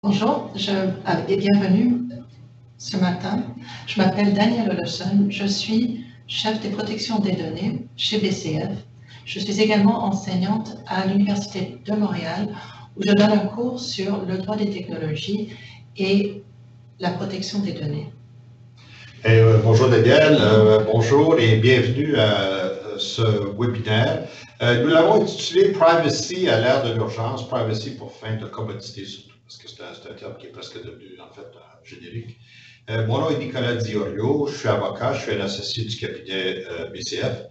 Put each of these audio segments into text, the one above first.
Bonjour et bienvenue ce matin. Je m'appelle Danielle Olofsson, je suis chef des protections des données chez BCF. Je suis également enseignante à l'Université de Montréal où je donne un cours sur le droit des technologies et la protection des données. Bonjour Danielle, bonjour et bienvenue à ce webinaire. Nous l'avons intitulé Privacy à l'ère de l'urgence, Privacy pour fin de commodité surtout, parce que c'est un terme qui est presque devenu en fait générique. Mon nom est Nicolas Diorio, je suis avocat, je suis un associé du cabinet BCF.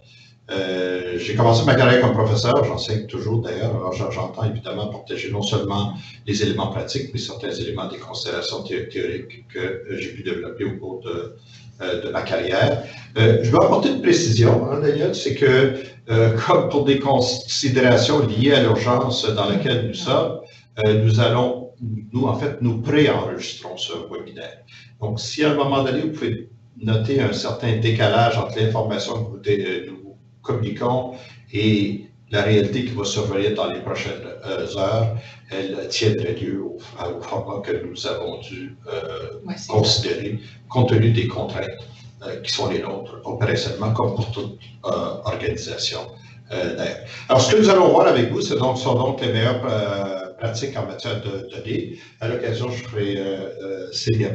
J'ai commencé ma carrière comme professeur, j'enseigne toujours d'ailleurs, alors j'entends évidemment partager non seulement les éléments pratiques, mais certains éléments des considérations théoriques que j'ai pu développer au cours de ma carrière. Je veux apporter une précision, hein, Daniel, c'est que comme pour des considérations liées à l'urgence dans laquelle nous sommes, nous pré-enregistrons ce webinaire. Donc, si à un moment donné, vous pouvez noter un certain décalage entre l'information que nous communiquons et la réalité qui va survenir dans les prochaines heures, elle tiendrait lieu au format que nous avons dû considérer compte tenu des contraintes qui sont les nôtres, opérationnellement comme pour toute organisation d'ailleurs. Alors, ce que nous allons voir avec vous, sont donc les meilleures pratiques en matière de données. À l'occasion, je ferai Célia,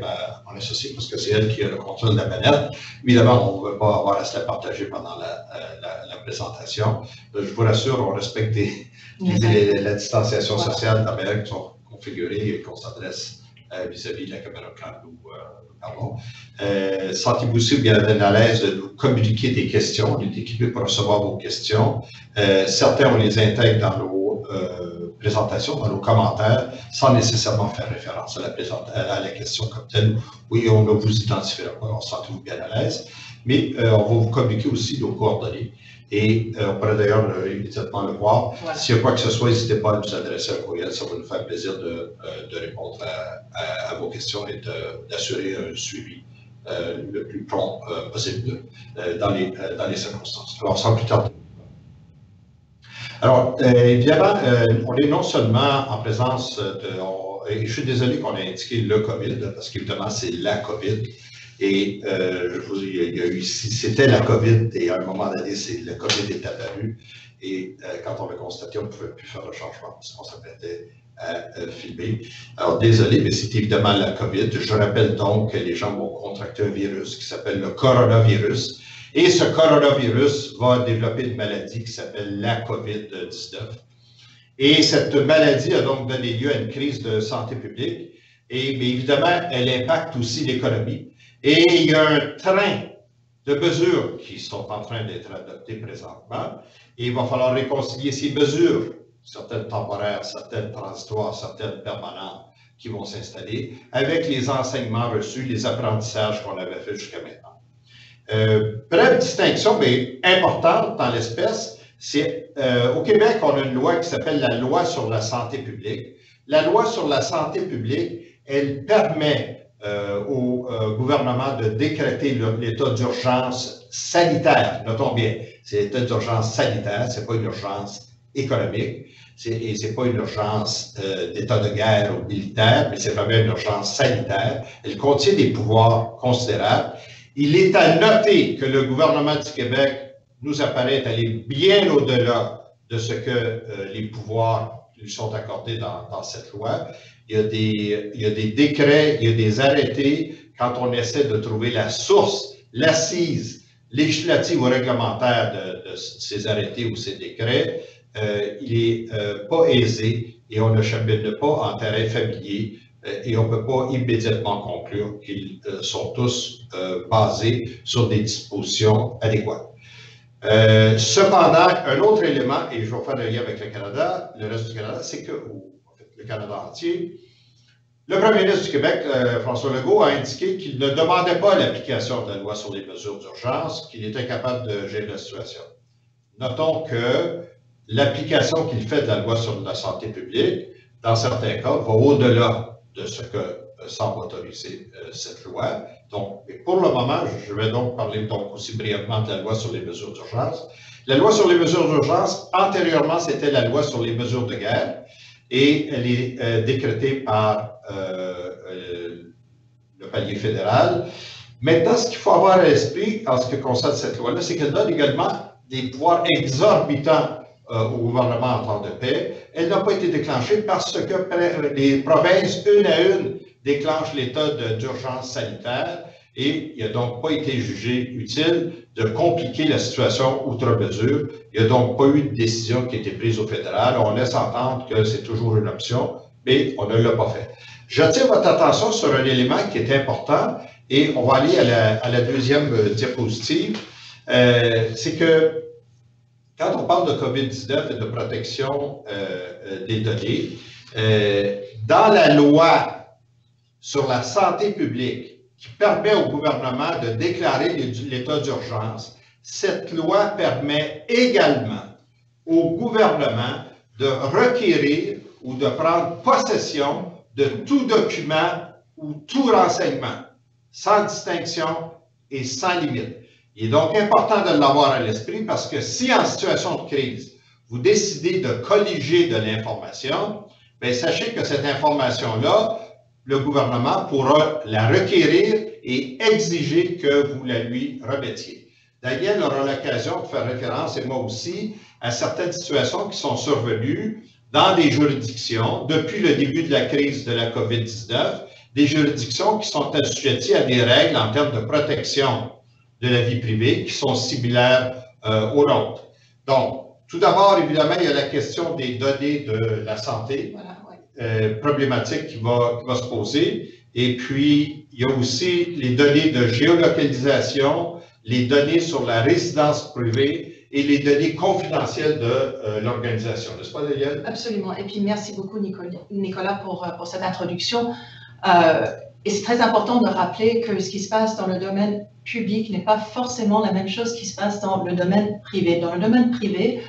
mon associée, parce que c'est elle qui a le contrôle de la manette. Évidemment, on ne veut pas avoir à se la partager pendant la présentation. Je vous rassure, on respecte la distanciation sociale de la manière qui sont configurées et qu'on s'adresse vis-à-vis de la caméra quand nous parlons. Sentez-vous aussi bien à l'aise de nous communiquer des questions. On est équipé pour recevoir vos questions. Certains, on les intègre dans nos présentations, dans nos commentaires, sans nécessairement faire référence à la question comme telle. Oui, on ne vous identifiera pas, on sentez-vous bien à l'aise. Mais on va vous communiquer aussi nos coordonnées. Et on pourrait d'ailleurs immédiatement le voir. Voilà. S'il y a quoi que ce soit, n'hésitez pas à nous adresser un courriel. Ça va nous faire plaisir de répondre à vos questions et d'assurer un suivi le plus prompt possible dans les circonstances. Alors, sans plus tarder. Alors, évidemment, on est non seulement en présence et je suis désolé qu'on ait indiqué le COVID, parce qu'évidemment, c'est la COVID. Et il y a eu ici, c'était la COVID, et à un moment donné, le COVID est apparu. Et quand on l'a constaté, on ne pouvait plus faire le changement parce qu'on s'apprêtait à filmer. Alors, désolé, mais c'est évidemment la COVID. Je rappelle donc que les gens vont contracter un virus qui s'appelle le coronavirus. Et ce coronavirus va développer une maladie qui s'appelle la COVID-19. Et cette maladie a donc donné lieu à une crise de santé publique. Mais évidemment, elle impacte aussi l'économie. Et il y a un train de mesures qui sont en train d'être adoptées présentement. Et il va falloir réconcilier ces mesures, certaines temporaires, certaines transitoires, certaines permanentes, qui vont s'installer, avec les enseignements reçus, les apprentissages qu'on avait fait jusqu'à maintenant. Bref distinction, mais importante dans l'espèce, c'est au Québec, on a une loi qui s'appelle la Loi sur la santé publique. La Loi sur la santé publique, elle permet au gouvernement de décréter l'état d'urgence sanitaire. Notons bien, c'est l'état d'urgence sanitaire, ce n'est pas une urgence économique, et ce n'est pas une urgence d'état de guerre ou militaire, mais c'est vraiment une urgence sanitaire. Elle contient des pouvoirs considérables. Il est à noter que le gouvernement du Québec nous apparaît aller bien au-delà de ce que les pouvoirs lui sont accordés dans cette loi. Il y a des décrets, il y a des arrêtés. Quand on essaie de trouver la source, l'assise législative ou réglementaire de ces arrêtés ou ces décrets, il n'est pas aisé et on ne chemine pas en terrain familier et on ne peut pas immédiatement conclure qu'ils sont tous basés sur des dispositions adéquates. Cependant, un autre élément, et je vais faire le lien avec le Canada, le reste du Canada, c'est que, en fait, le Canada entier, le premier ministre du Québec, François Legault, a indiqué qu'il ne demandait pas l'application de la loi sur les mesures d'urgence, qu'il était capable de gérer la situation. Notons que l'application qu'il fait de la loi sur la santé publique, dans certains cas, va au-delà de ce que semble autoriser cette loi. Donc, pour le moment, je vais donc parler aussi brièvement de la loi sur les mesures d'urgence. La loi sur les mesures d'urgence, antérieurement, c'était la loi sur les mesures de guerre et elle est décrétée par le palier fédéral. Maintenant, ce qu'il faut avoir à l'esprit en ce qui concerne cette loi-là, c'est qu'elle donne également des pouvoirs exorbitants au gouvernement en temps de paix. Elle n'a pas été déclenchée parce que les provinces, une à une, déclenchent l'état d'urgence sanitaire et il n'a donc pas été jugé utile de compliquer la situation outre mesure. Il n'y a donc pas eu de décision qui a été prise au fédéral. On laisse entendre que c'est toujours une option, mais on ne l'a pas fait. J'attire votre attention sur un élément qui est important et on va aller à la deuxième diapositive. C'est que quand on parle de COVID-19 et de protection des données, dans la loi sur la santé publique qui permet au gouvernement de déclarer l'état d'urgence, cette loi permet également au gouvernement de requérir ou de prendre possession de tout document ou tout renseignement, sans distinction et sans limite. Il est donc important de l'avoir à l'esprit parce que si en situation de crise, vous décidez de colliger de l'information, bien, sachez que cette information-là, le gouvernement pourra la requérir et exiger que vous la lui remettiez. Daniel aura l'occasion de faire référence, et moi aussi, à certaines situations qui sont survenues dans des juridictions depuis le début de la crise de la COVID-19, des juridictions qui sont assujetties à des règles en termes de protection de la vie privée qui sont similaires aux nôtres. Donc, tout d'abord, évidemment, il y a la question des données de la santé, voilà, ouais. Problématique qui va se poser. Et puis, il y a aussi les données de géolocalisation, les données sur la résidence privée et les données confidentielles de l'organisation. N'est-ce pas, Daniel? Absolument. Et puis, merci beaucoup, Nicolas, pour cette introduction. Et c'est très important de rappeler que ce qui se passe dans le domaine public n'est pas forcément la même chose qui se passe dans le domaine privé. Dans le domaine privé,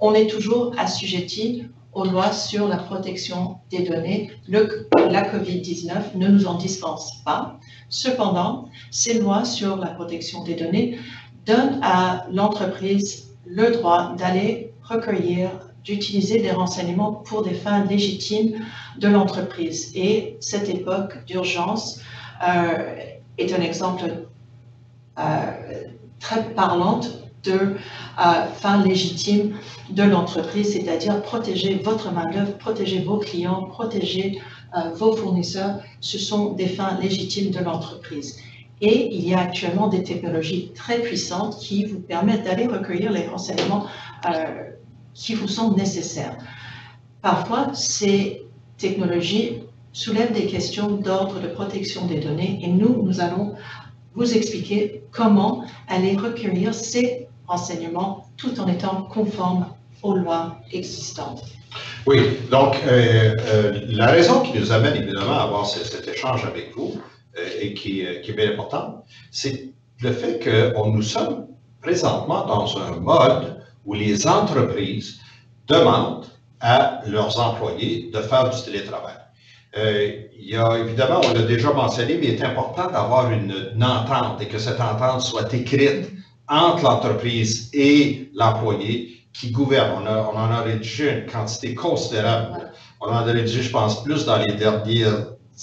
on est toujours assujetti aux lois sur la protection des données. La COVID-19 ne nous en dispense pas. Cependant, ces lois sur la protection des données donnent à l'entreprise le droit d'aller recueillir, d'utiliser des renseignements pour des fins légitimes de l'entreprise. Et cette époque d'urgence est un exemple très parlante de fin légitime de l'entreprise, c'est-à-dire protéger votre main-d'œuvre, protéger vos clients, protéger vos fournisseurs. Ce sont des fins légitimes de l'entreprise. Et il y a actuellement des technologies très puissantes qui vous permettent d'aller recueillir les renseignements qui vous sont nécessaires. Parfois, ces technologies soulèvent des questions d'ordre de protection des données et nous allons vous expliquer comment aller recueillir ces renseignements tout en étant conforme aux lois existantes. Oui, donc la raison qui nous amène évidemment à avoir cet échange avec vous et qui est bien importante, c'est le fait que nous sommes présentement dans un mode où les entreprises demandent à leurs employés de faire du télétravail. Il y a évidemment, on l'a déjà mentionné, mais il est important d'avoir une entente et que cette entente soit écrite entre l'entreprise et l'employé qui gouverne. On en a rédigé une quantité considérable. On en a rédigé, je pense, plus dans les derniers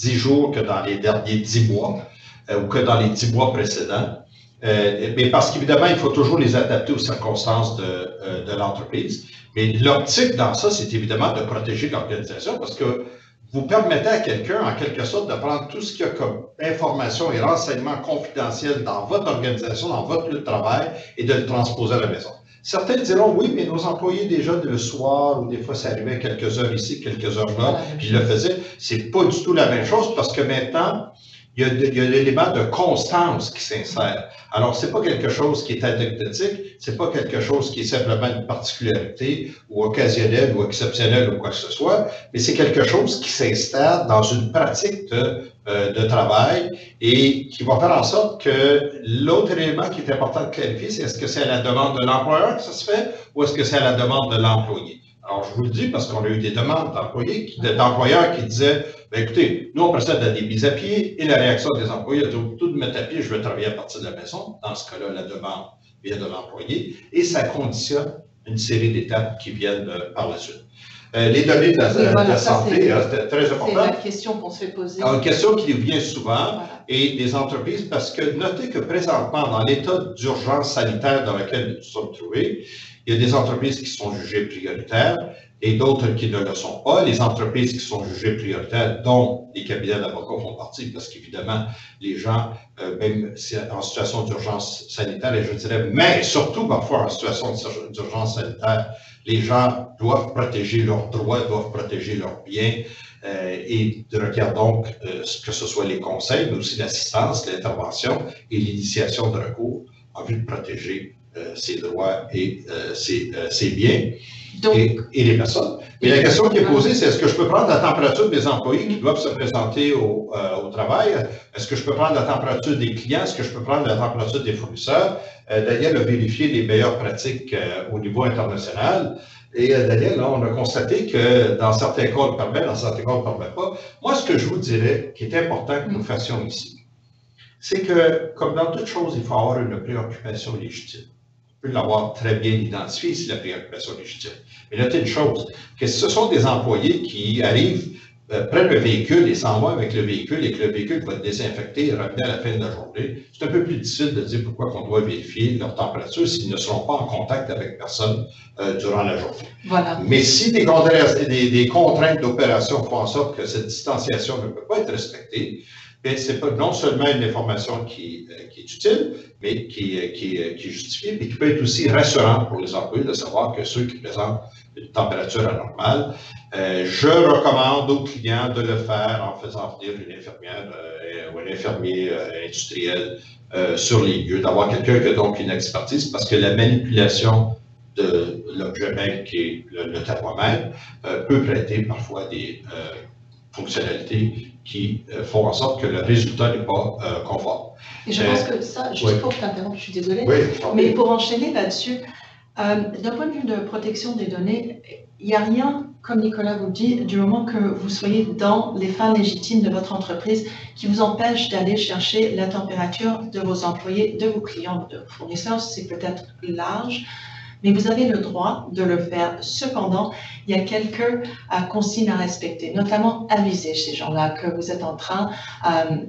10 jours que dans les derniers 10 mois ou que dans les 10 mois précédents. Mais parce qu'évidemment, il faut toujours les adapter aux circonstances de l'entreprise. Mais l'optique dans ça, c'est évidemment de protéger l'organisation parce que vous permettez à quelqu'un, en quelque sorte, de prendre tout ce qu'il y a comme information et renseignements confidentiels dans votre organisation, dans votre lieu de travail et de le transposer à la maison. Certains diront, oui, mais nos employés déjà le soir, ou des fois ça arrivait quelques heures ici, quelques heures là, puis ils le faisaient. C'est pas du tout la même chose parce que maintenant, il y a l'élément de constance qui s'insère. Alors, c'est pas quelque chose qui est anecdotique, c'est pas quelque chose qui est simplement une particularité ou occasionnelle ou exceptionnelle ou quoi que ce soit, mais c'est quelque chose qui s'installe dans une pratique de travail et qui va faire en sorte que l'autre élément qui est important de clarifier, c'est est-ce que c'est à la demande de l'employeur que ça se fait ou est-ce que c'est à la demande de l'employé? Alors, je vous le dis parce qu'on a eu des demandes d'employeurs qui disaient bien, écoutez, nous, on procède à des mises à pied et la réaction des employés a dit tout de mettre à pied, je veux travailler à partir de la maison. Dans ce cas-là, la demande vient de l'employé et ça conditionne une série d'étapes qui viennent par la suite. Les données de la santé, c'est très important. C'est la question qu'on se fait poser. Alors, une question qui vient souvent, et des entreprises, parce que notez que présentement, dans l'état d'urgence sanitaire dans lequel nous nous sommes trouvés, il y a des entreprises qui sont jugées prioritaires et d'autres qui ne le sont pas. Les entreprises qui sont jugées prioritaires, dont les cabinets d'avocats font partie, parce qu'évidemment, les gens, même en situation d'urgence sanitaire, et je dirais, mais surtout parfois en situation d'urgence sanitaire, les gens doivent protéger leurs droits, doivent protéger leurs biens et requièrent donc que ce soit les conseils, mais aussi l'assistance, l'intervention et l'initiation de recours en vue de protéger ses droits et ses biens et les personnes. Et la question qui est posée, c'est est-ce que je peux prendre la température des employés qui doivent se présenter au travail? Est-ce que je peux prendre la température des clients? Est-ce que je peux prendre la température des fournisseurs? Daniel a vérifié les meilleures pratiques au niveau international. Et Daniel, là, on a constaté que dans certains cas, on le permet, dans certains cas, on ne le permet pas. Moi, ce que je vous dirais, qui est important que nous fassions ici, c'est que, comme dans toute chose, il faut avoir une préoccupation légitime. On peut l'avoir très bien identifié si la préoccupation est légitime. Mais notez une chose, que ce sont des employés qui arrivent, prennent le véhicule et s'en vont avec le véhicule et que le véhicule va être désinfecté et ramené à la fin de la journée. C'est un peu plus difficile de dire pourquoi on doit vérifier leur température s'ils ne seront pas en contact avec personne durant la journée. Voilà. Mais si des contraintes d'opération font en sorte que cette distanciation ne peut pas être respectée, c'est non seulement une information qui est utile, mais qui est justifiée, mais qui peut être aussi rassurante pour les employés de savoir que ceux qui présentent une température anormale, je recommande aux clients de le faire en faisant venir une infirmière ou un infirmier industriel sur les lieux, d'avoir quelqu'un qui a donc une expertise, parce que la manipulation de l'objet même qui est le thermomètre peut prêter parfois des fonctionnalités qui font en sorte que le résultat n'est pas conforme. Et je pense que ça, juste pour t'interrompre, je suis désolée, mais pour enchaîner là-dessus, d'un point de vue de protection des données, il n'y a rien, comme Nicolas vous dit, du moment que vous soyez dans les fins légitimes de votre entreprise qui vous empêche d'aller chercher la température de vos employés, de vos clients, de vos fournisseurs, c'est peut-être large, mais vous avez le droit de le faire. Cependant, il y a quelques consignes à respecter, notamment aviser ces gens-là que vous êtes en train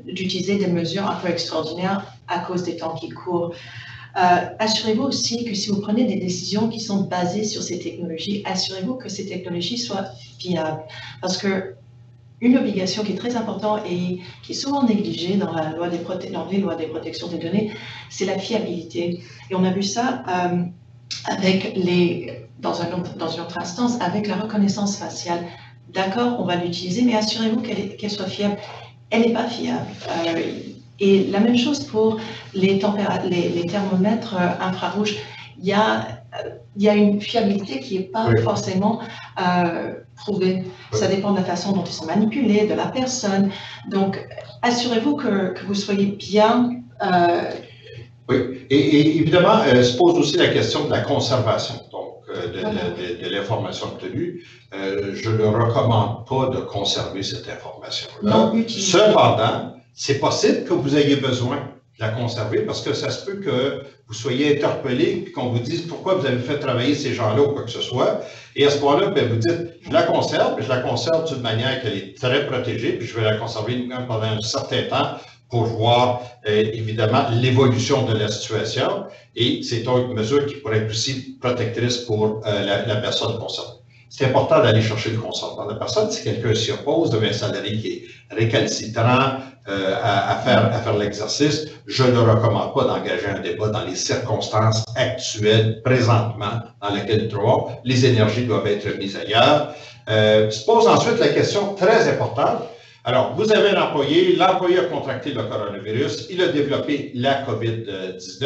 d'utiliser des mesures un peu extraordinaires à cause des temps qui courent. Assurez-vous aussi que si vous prenez des décisions qui sont basées sur ces technologies, assurez-vous que ces technologies soient fiables. Parce que une obligation qui est très importante et qui est souvent négligée dans les lois des protections des données, c'est la fiabilité. Et on a vu ça avec dans une autre instance, avec la reconnaissance faciale. D'accord, on va l'utiliser, mais assurez-vous qu'elle soit fiable. Elle n'est pas fiable. Et la même chose pour les thermomètres infrarouges. Il y a une fiabilité qui n'est pas forcément prouvée. Ça dépend de la façon dont ils sont manipulés, de la personne. Donc, assurez-vous que vous soyez bien... Oui, et évidemment, se pose aussi la question de la conservation, donc de l'information obtenue. Je ne recommande pas de conserver cette information-là. Cependant, c'est possible que vous ayez besoin de la conserver parce que ça se peut que vous soyez interpellé et qu'on vous dise pourquoi vous avez fait travailler ces gens-là ou quoi que ce soit. Et à ce moment-là, vous dites, je la conserve d'une manière qu'elle est très protégée, puis je vais la conserver même pendant un certain temps pour voir évidemment l'évolution de la situation et c'est donc une mesure qui pourrait être aussi protectrice pour la personne concernée. C'est important d'aller chercher le consentement de la personne. Si quelqu'un s'y oppose, d'un salarié qui est récalcitrant à faire l'exercice, je ne recommande pas d'engager un débat dans les circonstances actuelles, présentement, dans lesquelles nous trouvons. Les énergies doivent être mises ailleurs. Se pose ensuite la question très importante. Alors, vous avez un employé, l'employé a contracté le coronavirus, il a développé la COVID-19,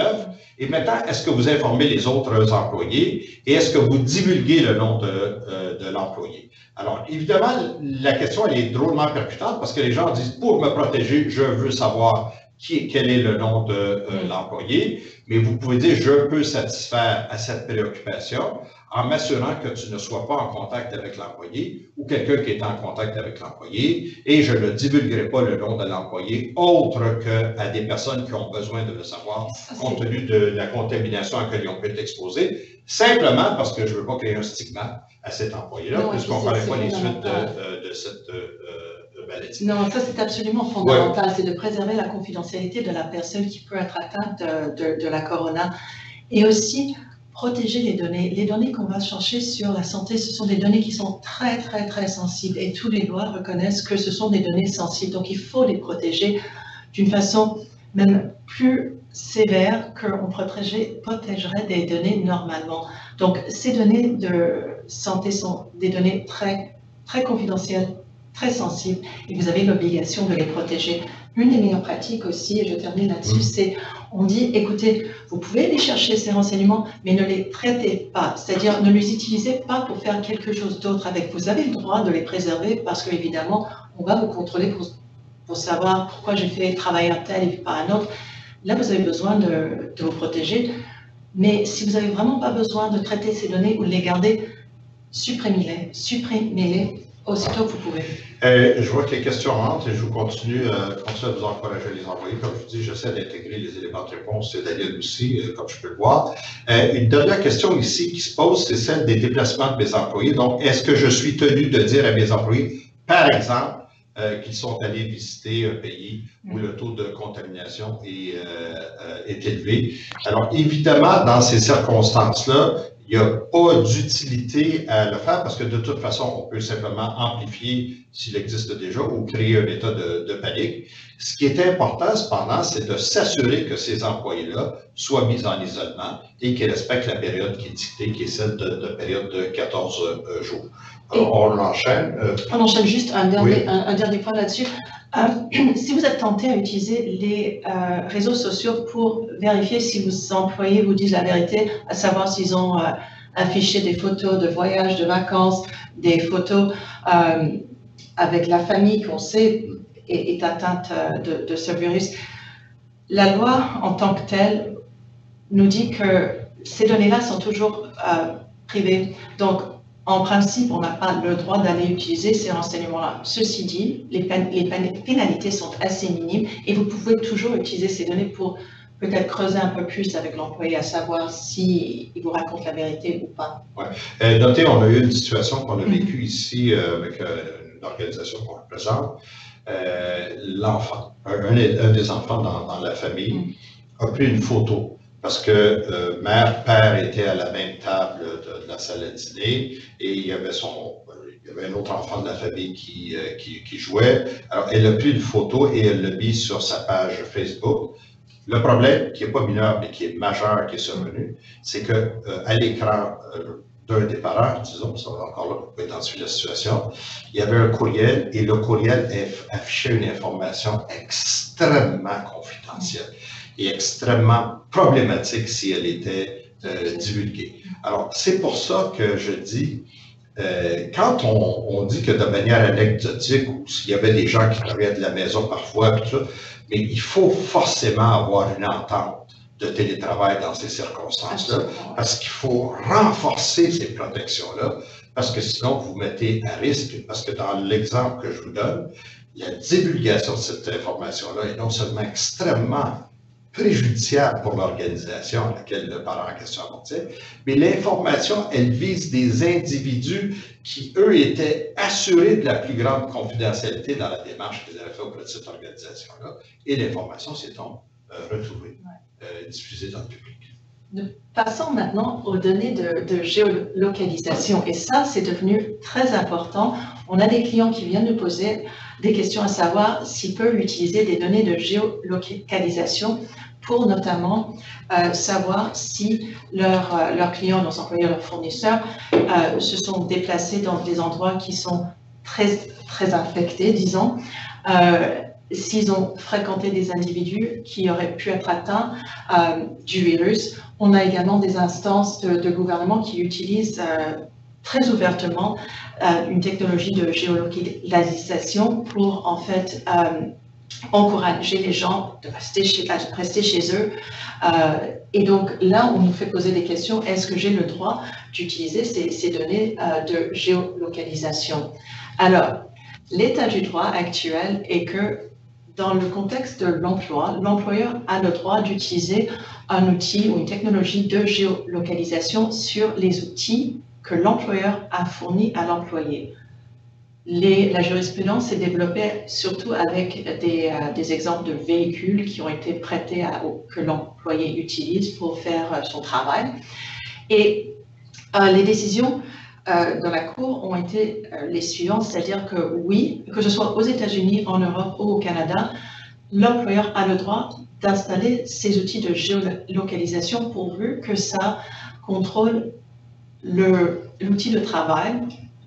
et maintenant, est-ce que vous informez les autres employés et est-ce que vous divulguez le nom de l'employé? Alors, évidemment, la question, elle est drôlement percutante parce que les gens disent, pour me protéger, je veux savoir quel est le nom de l'employé, mais vous pouvez dire, je peux satisfaire à cette préoccupation en m'assurant que tu ne sois pas en contact avec l'employé ou quelqu'un qui est en contact avec l'employé, et je ne divulguerai pas le nom de l'employé autre qu'à des personnes qui ont besoin de le savoir, compte tenu de la contamination à laquelle ils ont pu être exposés, simplement parce que je ne veux pas créer un stigmate à cet employé-là, puisqu'on ne connaît pas les suites de cette maladie. Non, ça c'est absolument fondamental, c'est de préserver la confidentialité de la personne qui peut être atteinte de la corona, et aussi protéger les données. Les données qu'on va chercher sur la santé, ce sont des données qui sont très, très, très sensibles, et tous les lois reconnaissent que ce sont des données sensibles. Donc, il faut les protéger d'une façon même plus sévère qu'on protégerait des données normalement. Donc, ces données de santé sont des données très, très confidentielles, très sensibles, et vous avez l'obligation de les protéger. Une des meilleures pratiques aussi, et je termine là-dessus, c'est on dit, écoutez, vous pouvez aller chercher ces renseignements, mais ne les traitez pas, c'est-à-dire ne les utilisez pas pour faire quelque chose d'autre avec. Vous avez le droit de les préserver parce qu'évidemment, on va vous contrôler pour savoir pourquoi j'ai fait travailler un tel et pas un autre. Là, vous avez besoin de vous protéger, mais si vous n'avez vraiment pas besoin de traiter ces données ou de les garder, supprimez-les aussitôt que vous pouvez. Je vois que les questions rentrent et je vous continue à vous encourager à les envoyer. Comme je vous dis, j'essaie d'intégrer les éléments de réponse et Daniel aussi, comme je peux le voir. Une dernière question ici qui se pose, c'est celle des déplacements de mes employés. Donc, est-ce que je suis tenu de dire à mes employés, par exemple, qu'ils sont allés visiter un pays où le taux de contamination est élevé? Alors, évidemment, dans ces circonstances-là, il n'y a pas d'utilité à le faire parce que de toute façon, on peut simplement amplifier s'il existe déjà ou créer un état de panique. Ce qui est important, cependant, c'est de s'assurer que ces employés-là soient mis en isolement et qu'ils respectent la période qui est dictée, qui est celle de période de 14 jours. Alors, on enchaîne. On enchaîne juste un dernier point là-dessus. Si vous êtes tenté à utiliser les réseaux sociaux pour vérifier si vos employés vous disent la vérité, à savoir s'ils ont affiché des photos de voyages, de vacances, des photos avec la famille qu'on sait est atteinte de ce virus, la loi en tant que telle nous dit que ces données-là sont toujours privées. Donc, en principe, on n'a pas le droit d'aller utiliser ces renseignements-là. Ceci dit, les pénalités sont assez minimes et vous pouvez toujours utiliser ces données pour peut-être creuser un peu plus avec l'employé, à savoir s'il vous raconte la vérité ou pas. Ouais. Notez, on a eu une situation qu'on a vécue ici avec une organisation qu'on représente. L'enfant, un des enfants dans la famille a pris une photo parce que mère, père étaient à la même table de la salle à dîner et il y avait un autre enfant de la famille qui jouait. Alors, elle a pris une photo et elle l'a mis sur sa page Facebook. Le problème, qui n'est pas mineur, mais qui est majeur, qui est survenu, c'est qu'à l'écran d'un des parents, disons, ça va encore là pour identifier la situation, il y avait un courriel et le courriel affichait une information extrêmement confidentielle et extrêmement problématique si elle était divulguée. Alors, c'est pour ça que je dis, quand on dit que de manière anecdotique, ou s'il y avait des gens qui travaillaient de la maison parfois, puis tout ça, mais il faut forcément avoir une entente de télétravail dans ces circonstances-là, parce qu'il faut renforcer ces protections-là, parce que sinon vous mettez à risque, parce que dans l'exemple que je vous donne, la divulgation de cette information-là est non seulement extrêmement préjudiciable pour l'organisation à laquelle le parent en question appartient, mais l'information, elle vise des individus qui, eux, étaient assurés de la plus grande confidentialité dans la démarche qu'ils avaient faite auprès de cette organisation-là, et l'information s'est donc retrouvée, diffusée dans le public. Passons maintenant aux données de géolocalisation, et ça, c'est devenu très important. On a des clients qui viennent nous poser des questions à savoir s'ils peuvent utiliser des données de géolocalisation pour notamment savoir si leurs clients, leurs employeurs, leurs fournisseurs se sont déplacés dans des endroits qui sont très, très infectés, disons, s'ils ont fréquenté des individus qui auraient pu être atteints du virus. On a également des instances de gouvernement qui utilisent très ouvertement une technologie de géolocalisation pour en fait encourager les gens de rester chez eux Et donc là, on nous fait poser des questions. Est-ce que j'ai le droit d'utiliser ces données de géolocalisation? Alors, l'état du droit actuel est que dans le contexte de l'emploi, l'employeur a le droit d'utiliser un outil ou une technologie de géolocalisation sur les outils que l'employeur a fournis à l'employé. La jurisprudence s'est développée surtout avec des exemples de véhicules qui ont été prêtés que l'employé utilise pour faire son travail. Et les décisions dans la Cour ont été les suivantes, c'est-à-dire que oui, que ce soit aux États-Unis, en Europe ou au Canada, l'employeur a le droit d'installer ces outils de géolocalisation pourvu que ça contrôle l'outil de travail,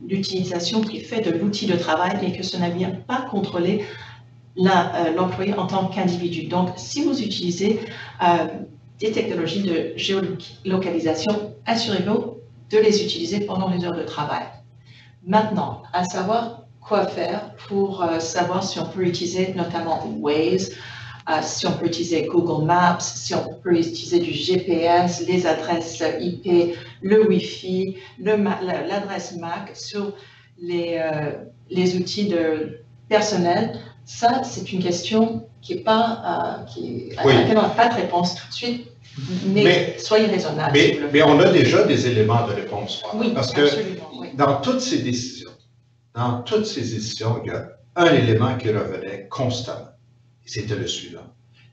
l'utilisation qu'il fait de l'outil de travail, mais que ce ne vient pas contrôler l'employé en tant qu'individu. Donc, si vous utilisez des technologies de géolocalisation, assurez-vous de les utiliser pendant les heures de travail. Maintenant, à savoir quoi faire pour savoir si on peut utiliser notamment Waze, si on peut utiliser Google Maps, si on peut utiliser du GPS, les adresses IP, le Wi-Fi, l'adresse MAC sur les outils personnels. Ça, c'est une question à laquelle on n'a pas de réponse tout de suite. Mais soyez raisonnable. Mais on a déjà des éléments de réponse. Oui, parce que dans toutes ces décisions, il y a un élément qui revenait constamment. Et c'était le suivant: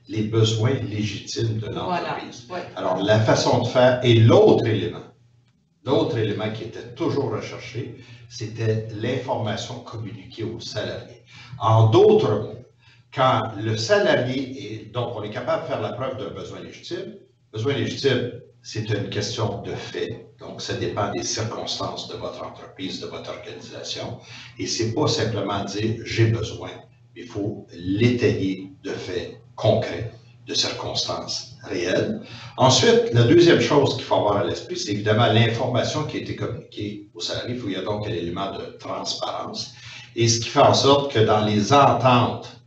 les besoins légitimes de l'entreprise. Voilà, ouais. Alors, la façon de faire, et l'autre élément qui était toujours recherché, c'était l'information communiquée aux salariés. En d'autres mots, quand le salarié donc on est capable de faire la preuve d'un besoin légitime, c'est une question de fait. Donc, ça dépend des circonstances de votre entreprise, de votre organisation. Et c'est pas simplement dire « j'ai besoin ». Il faut l'étayer de faits concrets, de circonstances réelles. Ensuite, la deuxième chose qu'il faut avoir à l'esprit, c'est évidemment l'information qui a été communiquée aux salariés. Il y a donc un élément de transparence. Et ce qui fait en sorte que dans les ententes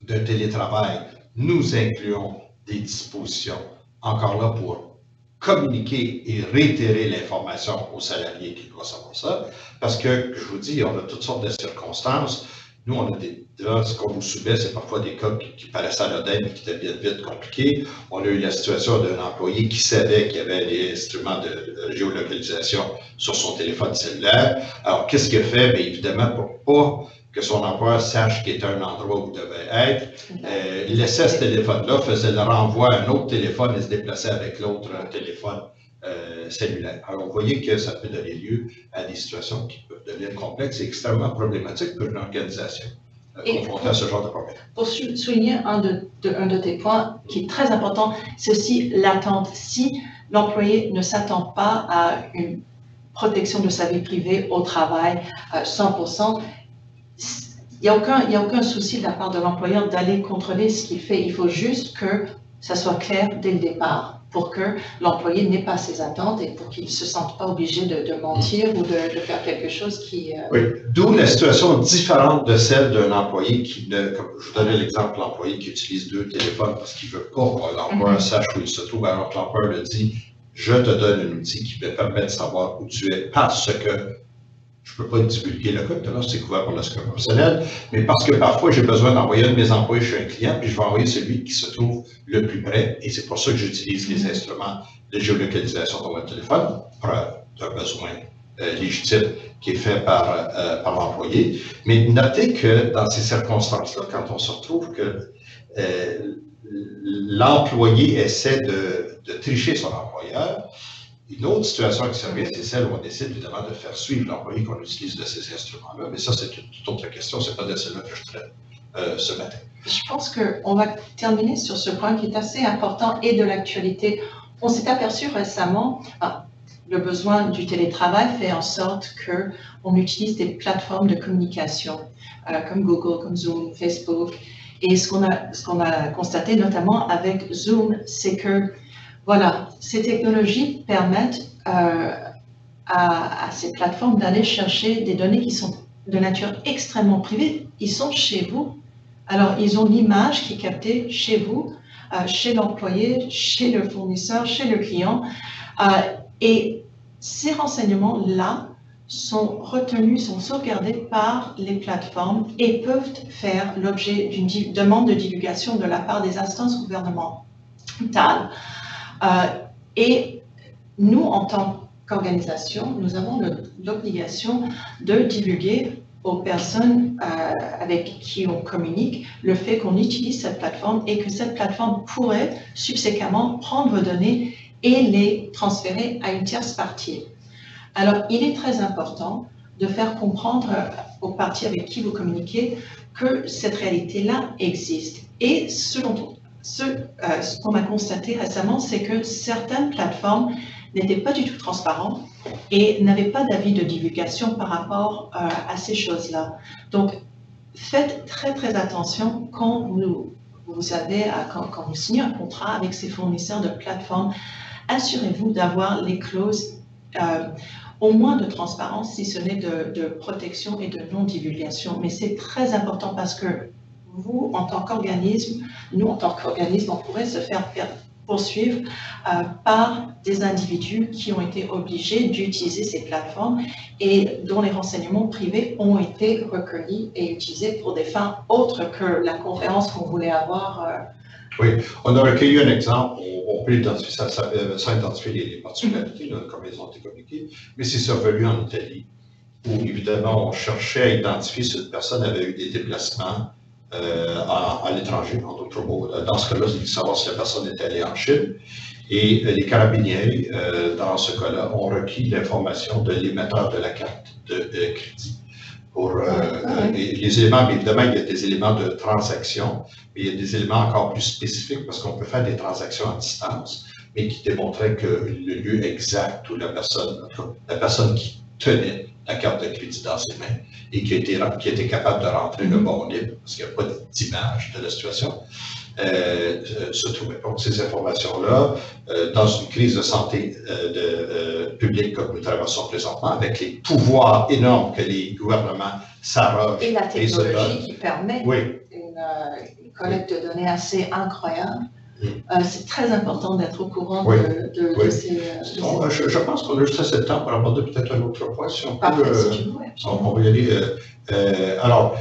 de télétravail, nous incluons des dispositions, encore là, pour communiquer et réitérer l'information aux salariés qui doivent savoir ça. Parce que, je vous dis, on a toutes sortes de circonstances. Nous, on a ce qu'on vous soumet, c'est parfois des cas qui paraissent anodins, mais qui étaient vite compliqués. On a eu la situation d'un employé qui savait qu'il y avait des instruments de géolocalisation sur son téléphone cellulaire. Alors, qu'est-ce qu'il a fait? Bien, évidemment, pour pas que son employeur sache qu'il était un endroit où il devait être, il laissait ce téléphone-là, faisait le renvoi à un autre téléphone et se déplaçait avec l'autre téléphone cellulaire. Alors, vous voyez que ça peut donner lieu à des situations qui peuvent devenir complexes et extrêmement problématiques pour une organisation confrontée à ce genre de problème. Pour souligner un de tes points qui est très important, c'est aussi l'attente. Si l'employé ne s'attend pas à une protection de sa vie privée au travail 100%, il n'y a aucun souci de la part de l'employeur d'aller contrôler ce qu'il fait. Il faut juste que ça soit clair dès le départ pour que l'employé n'ait pas ses attentes et pour qu'il ne se sente pas obligé de mentir ou de faire quelque chose qui... Oui, d'où la situation différente de celle d'un employé qui comme je vous donnais l'exemple de l'employé qui utilise 2 téléphones parce qu'il ne veut pas que l'employeur sache où il se trouve, alors que l'employeur le dit, je te donne un outil qui me permet de savoir où tu es parce que je ne peux pas divulguer le code, là, c'est couvert par le secret professionnel, mais parce que parfois j'ai besoin d'envoyer un de mes employés chez un client, puis je vais envoyer celui qui se trouve le plus près, et c'est pour ça que j'utilise les instruments de géolocalisation dans mon téléphone, preuve d'un besoin légitime qui est fait par l'employé. Mais notez que dans ces circonstances-là, quand on se retrouve que l'employé essaie de tricher son employeur, une autre situation qui survient, c'est celle où on décide évidemment de faire suivre l'employé qu'on utilise de ces instruments-là. Mais ça, c'est une toute autre question. Ce n'est pas de celle-là que je traite ce matin. Je pense qu'on va terminer sur ce point qui est assez important et de l'actualité. On s'est aperçu récemment, le besoin du télétravail fait en sorte qu'on utilise des plateformes de communication comme Google, comme Zoom, Facebook. Et ce qu'on a constaté notamment avec Zoom, c'est que voilà, ces technologies permettent à ces plateformes d'aller chercher des données qui sont de nature extrêmement privée. Ils sont chez vous. Alors, ils ont l'image qui est captée chez vous. chez l'employé, chez le fournisseur, chez le client. Et ces renseignements-là sont retenus, sont sauvegardés par les plateformes et peuvent faire l'objet d'une demande de divulgation de la part des instances gouvernementales. Et nous, en tant qu'organisation, nous avons l'obligation de divulguer aux personnes avec qui on communique le fait qu'on utilise cette plateforme et que cette plateforme pourrait subséquemment prendre vos données et les transférer à une tierce partie. Alors, il est très important de faire comprendre aux parties avec qui vous communiquez que cette réalité-là existe. Et ce qu'on a constaté récemment, c'est que certaines plateformes n'étaient pas du tout transparentes et n'avaient pas d'avis de divulgation par rapport à ces choses-là. Donc, faites très très attention quand vous signez un contrat avec ces fournisseurs de plateformes. Assurez-vous d'avoir les clauses au moins de transparence, si ce n'est de protection et de non-divulgation. Mais c'est très important parce que vous, en tant qu'organisme, nous, en tant qu'organisme, on pourrait se faire poursuivre par des individus qui ont été obligés d'utiliser ces plateformes et dont les renseignements privés ont été recueillis et utilisés pour des fins autres que la conférence qu'on voulait avoir. Oui, on a recueilli un exemple, on peut identifier ça, sans identifier les particularités, comme elles ont été communiquées, mais c'est survenu en Italie, où évidemment on cherchait à identifier si une personne avait eu des déplacements à l'étranger, en d'autres mots. Dans ce cas-là, c'est de savoir si la personne était allée en Chine. Et les carabiniers, dans ce cas-là, ont requis l'information de l'émetteur de la carte de crédit. Pour les éléments, évidemment, il y a des éléments de transaction, mais il y a des éléments encore plus spécifiques parce qu'on peut faire des transactions à distance, mais qui démontraient que le lieu exact où la personne qui tenait la carte de crédit dans ses mains et qui était capable de rentrer le bon libre, parce qu'il n'y a pas d'image de la situation, se trouvait. Donc, ces informations-là, dans une crise de santé publique comme nous traversons présentement, avec les pouvoirs énormes que les gouvernements s'arrogent. Et la technologie qui permet une collecte de données assez incroyable. C'est très important d'être au courant de ces... Je pense qu'on a juste assez de temps pour aborder peut-être un autre point. Si on Parfait, peut, si tu veux, on va y aller. Alors,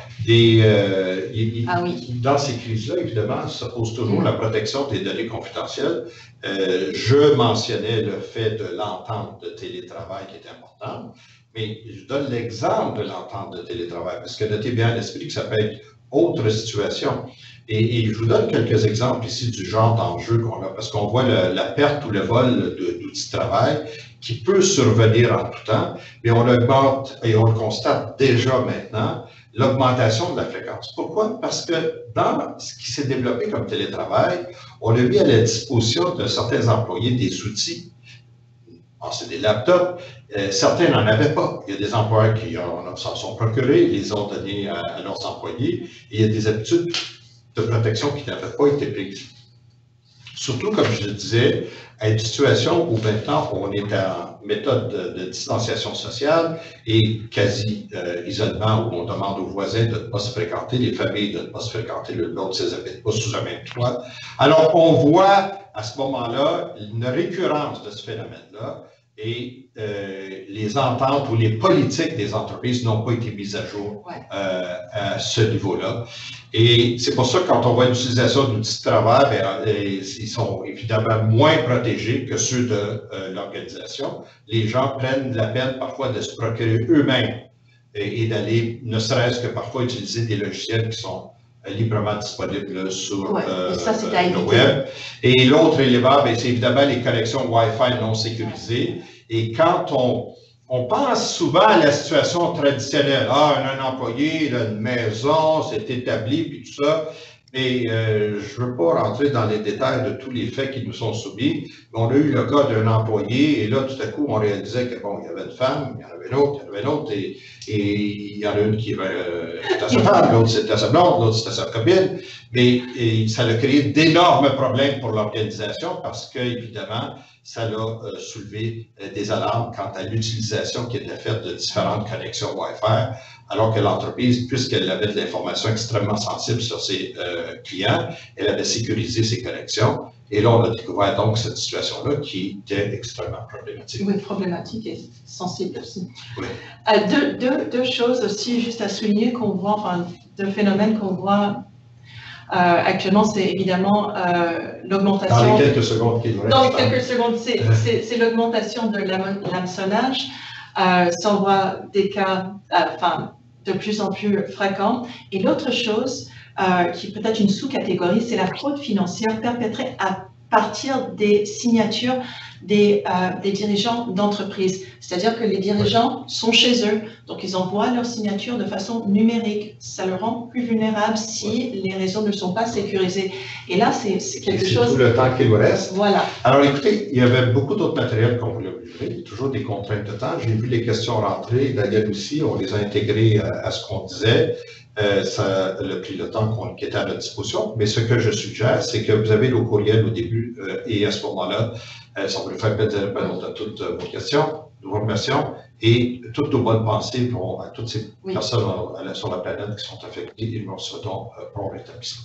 dans ces crises-là, évidemment, ça pose toujours la protection des données confidentielles. Je mentionnais le fait de l'entente de télétravail qui est importante, mais je donne l'exemple de l'entente de télétravail, parce que notez bien à l'esprit que ça peut être autre situation. Et je vous donne quelques exemples ici du genre d'enjeu qu'on a, parce qu'on voit la perte ou le vol d'outils de travail qui peut survenir en tout temps, mais on augmente et on le constate déjà maintenant, l'augmentation de la fréquence. Pourquoi? Parce que dans ce qui s'est développé comme télétravail, on a mis à la disposition de certains employés des outils. C'est des laptops, certains n'en avaient pas. Il y a des employeurs qui s'en sont procurés, ils les ont donnés à leurs employés, et il y a des habitudes de protection qui n'avaient pas été prises. Surtout, comme je le disais, à une situation où maintenant on est en méthode de distanciation sociale et quasi isolement, où on demande aux voisins de ne pas se fréquenter, les familles de ne pas se fréquenter l'une l'autre si elles n'habitent pas sous un même toit. Alors, on voit à ce moment-là une récurrence de ce phénomène-là et les ententes ou les politiques des entreprises n'ont pas été mises à jour à ce niveau-là. Et c'est pour ça que quand on voit l'utilisation d'outils de travail, ils sont évidemment moins protégés que ceux de l'organisation. Les gens prennent la peine parfois de se procurer eux-mêmes et d'aller, ne serait-ce que parfois, utiliser des logiciels qui sont librement disponibles sur le web. Et l'autre élément, c'est évidemment les connexions Wi-Fi non sécurisées. Et quand on pense souvent à la situation traditionnelle, un employé, il a une maison, c'est établi, puis tout ça, mais je ne veux pas rentrer dans les détails de tous les faits qui nous sont soumis, mais on a eu le cas d'un employé, et là, tout à coup, on réalisait que, bon, il y avait une femme, il y en avait une autre, il y en avait une autre, et il y en a une qui était sa femme, l'autre c'était sa blonde, l'autre c'était sa copine, mais ça a créé d'énormes problèmes pour l'organisation parce que, évidemment, ça a soulevé des alarmes quant à l'utilisation qui était faite de différentes connexions Wi-Fi, alors que l'entreprise, puisqu'elle avait de l'information extrêmement sensible sur ses clients, elle avait sécurisé ses connexions. Et là, on a découvert donc cette situation-là qui était extrêmement problématique. Oui, problématique et sensible aussi. Oui. Deux choses aussi juste à souligner qu'on voit, enfin, deux phénomènes qu'on voit actuellement, c'est évidemment l'augmentation. Dans les quelques secondes qui nous restent. Dans les quelques secondes, c'est l'augmentation de l'hameçonnage. Ça, on voit des cas, enfin, de plus en plus fréquents. Et l'autre chose, qui est peut-être une sous-catégorie, c'est la fraude financière perpétrée à partir des signatures des dirigeants d'entreprise. C'est-à-dire que les dirigeants sont chez eux, donc ils envoient leurs signatures de façon numérique. Ça le rend plus vulnérable si les réseaux ne sont pas sécurisés. Et là, c'est quelque chose... C'est tout le temps qu'il vous reste. Voilà. Alors écoutez, il y avait beaucoup d'autres matériels qu'on voulait vous livrer. Il y a toujours des contraintes de temps. J'ai vu les questions rentrer. Daniel aussi, on les a intégrées à ce qu'on disait. Ça a pris le temps qui était à notre disposition. Mais ce que je suggère, c'est que vous avez le courriel au début et à ce moment-là, ça va nous faire plaisir de toutes vos questions. Nous vous remercions et toutes nos bonnes pensées à toutes ces personnes sur la planète qui sont affectées et nous leur souhaitons bon rétablissement.